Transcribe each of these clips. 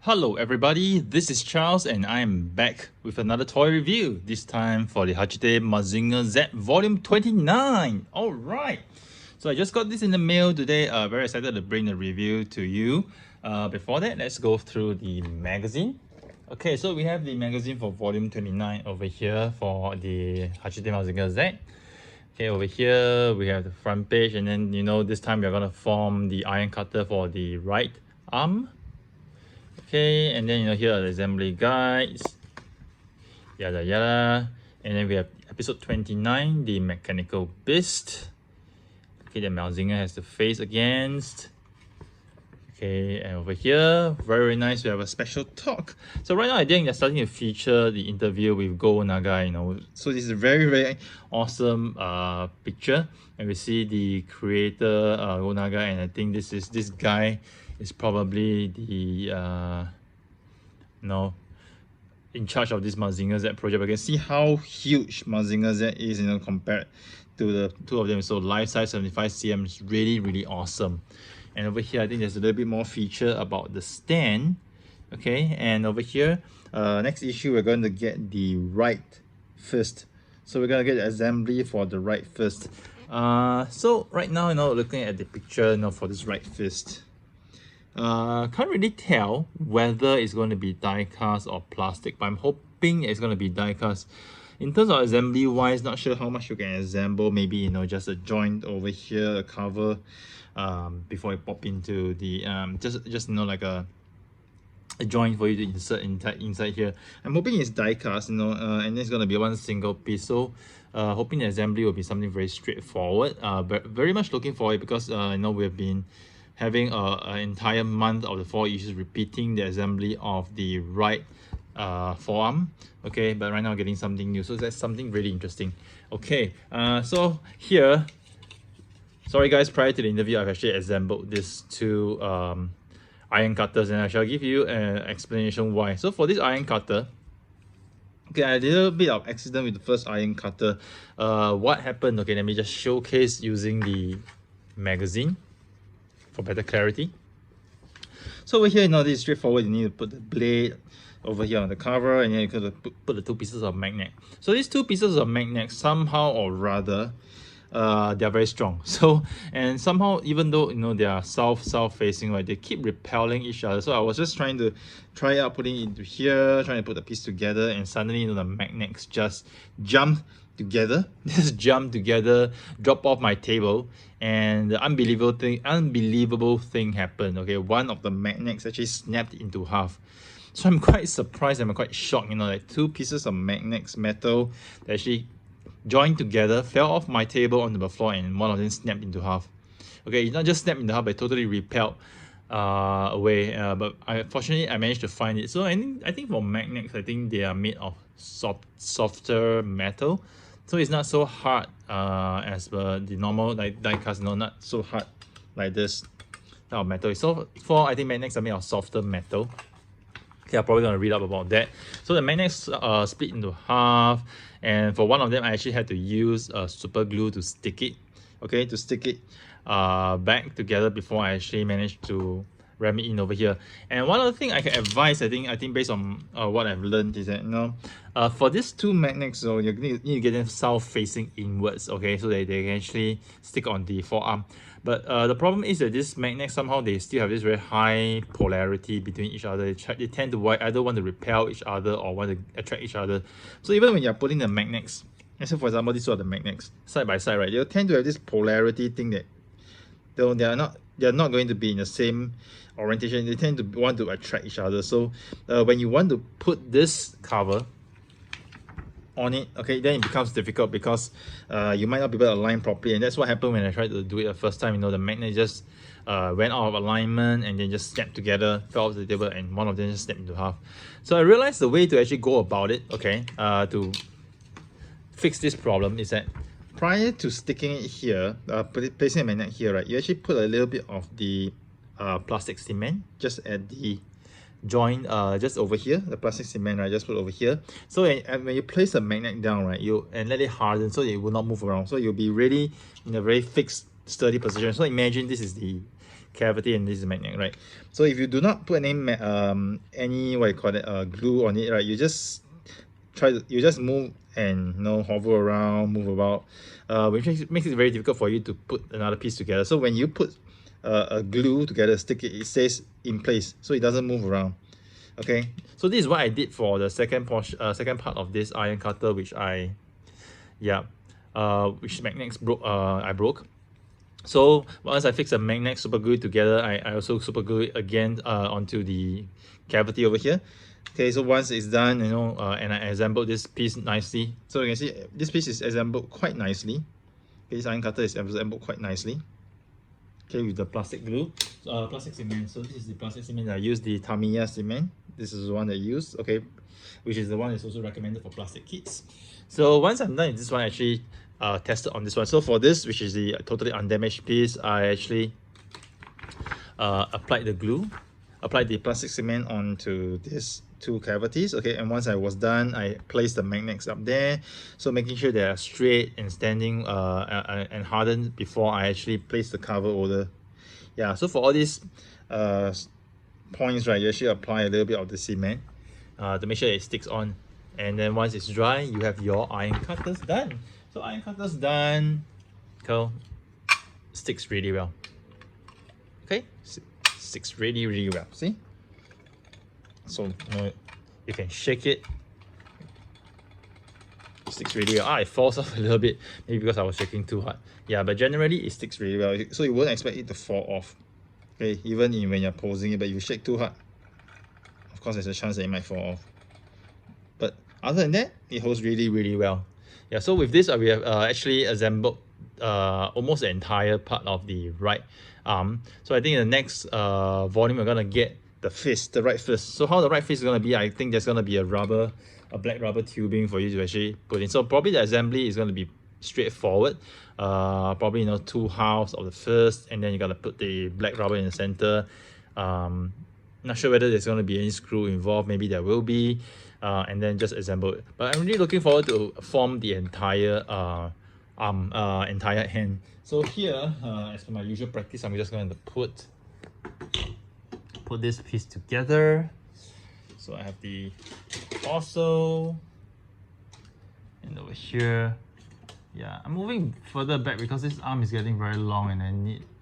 Hello everybody, this is Charles and I am back with another toy review, this time for the Hachette Mazinger Z Volume 29. Alright, so I just got this in the mail today, very excited to bring the review to you. Before that, let's go through the magazine. Okay, so we have the magazine for Volume 29 over here for the Hachette Mazinger Z. Okay, over here we have the front page, and then this time we're going to form the iron cutter for the right arm. Okay, and then here are the assembly guides, yada yada, and then we have episode 29, the mechanical beast. Okay, the Mazinger has the face against. Okay, and over here, very nice, we have a special talk. So right now I think they're starting to feature the interview with Go Naga, so this is a very awesome picture, and we see the creator Go Naga, and I think this guy is probably the in charge of this Mazinger Z project. But you can see how huge Mazinger Z is, compared to the two of them. So life size 75cm is really awesome. And over here I think there's a little bit more feature about the stand. Okay, and over here next issue we're going to get the right fist. So we're going to get the assembly for the right fist. So right now, looking at the picture for this right fist, can't really tell whether it's going to be die cast or plastic, but I'm hoping it's going to be die cast. In terms of assembly wise, not sure how much you can assemble. Maybe just a joint over here, a cover, before you pop into the just like a joint for you to insert inside here. I'm hoping it's die cast, and it's going to be one single piece. So hoping the assembly will be something very straightforward. But very much looking forward, because we've been having an entire month of the 4 issues repeating the assembly of the right forearm. Okay, but right now getting something new, so that's something really interesting. Okay, so here, sorry guys, prior to the interview I've actually assembled these two iron cutters, and I shall give you an explanation why. So for this iron cutter, okay, I did a bit of accident with the first iron cutter. What happened? Okay, let me just showcase using the magazine for better clarity. So over here, this is straightforward. You need to put the blade over here on the cover, and then you can put the two pieces of magnet. So these two pieces of magnet, somehow or rather, they are very strong. So, and somehow, even though they are south facing, right, they keep repelling each other. So I was just trying to try out putting it into here, trying to put the piece together, and suddenly the magnets just jump together, drop off my table, and the unbelievable thing happened. Okay, one of the magnets actually snapped into half. So I'm quite surprised, I'm quite shocked, like two pieces of metal that actually joined together, fell off my table onto the floor, and one of them snapped into half. Okay, it's not just snapped into half, but totally repelled away. But fortunately I managed to find it. So I think for magnets, I think they are made of softer metal, so it's not so hard as the normal die cast, not so hard like this type of metal. So I think magnets are made of softer metal. Okay, I'm probably going to read up about that. So the magnets split into half, and for one of them I actually had to use super glue to stick it, back together before I actually managed to ram it in over here. And one other thing I can advise, I think based on what I've learned, is that for these two magnets, so you need to get them south facing inwards, okay, so that they can actually stick on the forearm. But the problem is that these magnets, somehow they still have this very high polarity between each other. They tend to either want to repel each other or want to attract each other. So even when you're putting the magnets, so for example, these are the magnets side by side, right, they tend to have this polarity thing that they're not going to be in the same orientation. They tend to want to attract each other. So when you want to put this cover on it, okay, then it becomes difficult, because you might not be able to align properly. And that's what happened when I tried to do it the first time. The magnet just went out of alignment and then just snapped together, fell off the table, and one of them just snapped into half. So I realized the way to actually go about it, okay, to fix this problem, is that prior to sticking it here, placing a magnet here, right, you actually put a little bit of the plastic cement just at the joint, just over here, the plastic cement, right, just put over here. So when you place the magnet down, right, and let it harden so it will not move around, so you'll be really in a very fixed, sturdy position. So imagine this is the cavity and this is the magnet, right? So if you do not put any what you call it, glue on it, right, you just move and hover around, move about, which makes it very difficult for you to put another piece together. So when you put a glue together, stick it, it stays in place, so it doesn't move around. Okay, so this is what I did for the second part of this iron cutter, which which magnets I broke. So once I fix the magnet, super glue it together, I also super glue it again onto the cavity over here. Okay, so once it's done, and I assembled this piece nicely. So you can see this piece is assembled quite nicely. Okay, this iron cutter is assembled quite nicely. Okay, with the plastic glue, plastic cement. So this is the plastic cement. I use the Tamiya cement. This is the one I use. Okay, which is the one that's also recommended for plastic kits. So once I'm done with this one, I actually tested on this one. So for this, which is the totally undamaged piece, I actually applied the plastic cement onto these two cavities. Okay, and once I was done, I placed the magnets up there, so making sure they are straight and standing and hardened before I actually place the cover over. Yeah, so for all these points, right, you actually apply a little bit of the cement to make sure it sticks on, and then once it's dry, you have your iron cutters done. So iron cutters done. Cool. Sticks really well. Okay, sticks really well. See? So you can shake it. It sticks really well. It falls off a little bit, maybe because I was shaking too hard. Yeah, but generally it sticks really well. So you won't expect it to fall off. Okay, even when you're posing it, but if you shake too hard, of course there's a chance that it might fall off. But other than that, it holds really well. Yeah, so with this, we have actually assembled almost the entire part of the right arm. So I think in the next volume, we're gonna get the fist, the right fist. So how the right fist is gonna be, I think there's gonna be a black rubber tubing for you to actually put in. So probably the assembly is gonna be straightforward. Probably 2 halves of the fist, and then you gotta put the black rubber in the center. Not sure whether there's gonna be any screw involved. Maybe there will be. And then just assemble it. But I'm really looking forward to form the entire entire hand. So here, as per my usual practice, I'm just going to put this piece together. So I have the torso, and over here, yeah, I'm moving further back because this arm is getting very long, and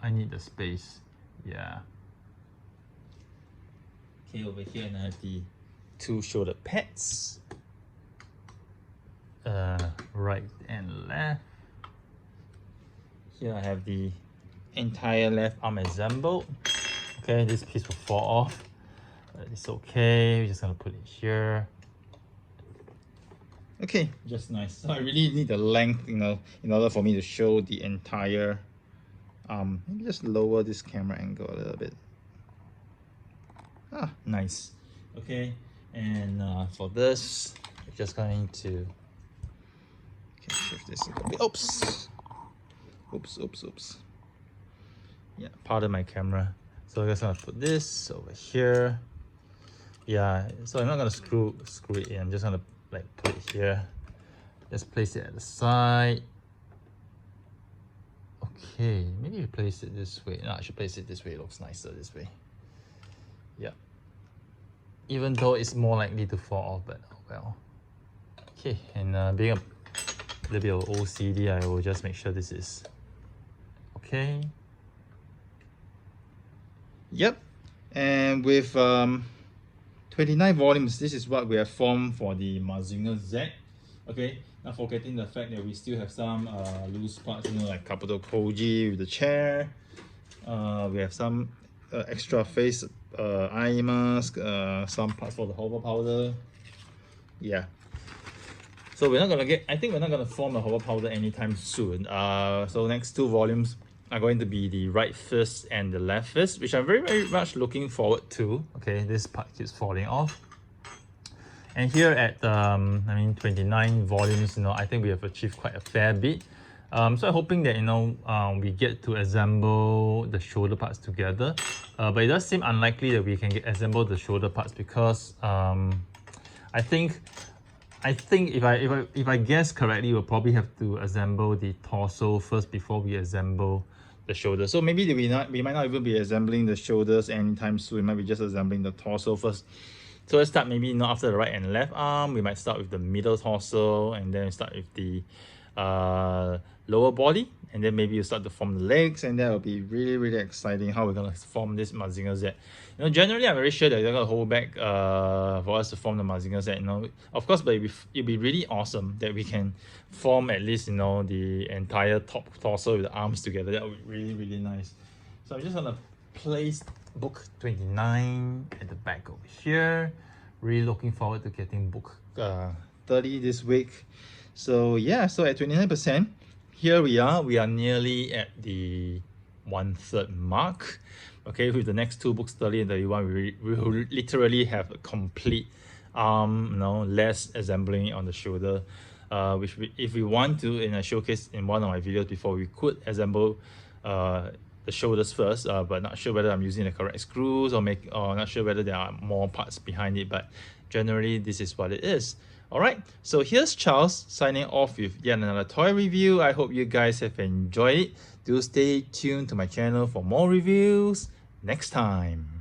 I need the space. Yeah. Okay, over here, and I have the 2 shoulder pads, right and left. Here I have the entire left arm assembled. Okay, this piece will fall off, but it's okay. We're just gonna put it here. Okay, just nice. So I really need the length, in order for me to show the entire arm. Maybe just lower this camera angle a little bit. Nice. Okay. And for this, we're just going to shift this a little bit. Oops. Yeah, pardon my camera. So I'm just gonna put this over here. Yeah, so I'm not gonna screw it in. I'm just gonna put it here. Just place it at the side. Okay, maybe you place it this way. No, I should place it this way. It looks nicer this way. Yeah. Even though it's more likely to fall off, but oh well. Okay, and being a little bit of OCD, I will just make sure this is okay. Yep, and with 29 volumes, this is what we have formed for the Mazinger Z. Okay, not forgetting the fact that we still have some loose parts, like capital koji with the chair. We have some extra face eye mask, some parts for the hover powder. Yeah. So I think we're not gonna form a hover powder anytime soon. So next 2 volumes are going to be the right fist and the left fist, which I'm very much looking forward to. Okay, this part keeps falling off. And here at 29 volumes, I think we have achieved quite a fair bit. So I'm hoping that we get to assemble the shoulder parts together, but it does seem unlikely that we can assemble the shoulder parts because I think if I guess correctly, we'll probably have to assemble the torso first before we assemble the shoulders. So maybe we might not even be assembling the shoulders anytime soon. We might be just assembling the torso first. So let's start maybe after the right and left arm. We might start with the middle torso, and then start with the lower body, and then maybe you start to form the legs, and that will be really, really exciting how we're gonna form this Mazinger Z. You know, generally I'm very sure that they're gonna hold back for us to form the Mazinger Z. You know, of course, but it'd be really awesome that we can form at least, you know, the entire top torso with the arms together. That would be really, really nice. So I'm just gonna place book 29 at the back over here. Really looking forward to getting book 30 this week. So yeah, so at 29%, here we are nearly at the 1/3 mark. Okay, with the next two books, 30 and 31, we will literally have a complete arm, you know, less assembling on the shoulder. Which if we want to, in a showcase in one of my videos before, we could assemble the shoulders first, but not sure whether I'm using the correct screws or not sure whether there are more parts behind it, but generally this is what it is. Alright, so here's Charles signing off with yet another toy review. I hope you guys have enjoyed it. Do stay tuned to my channel for more reviews next time.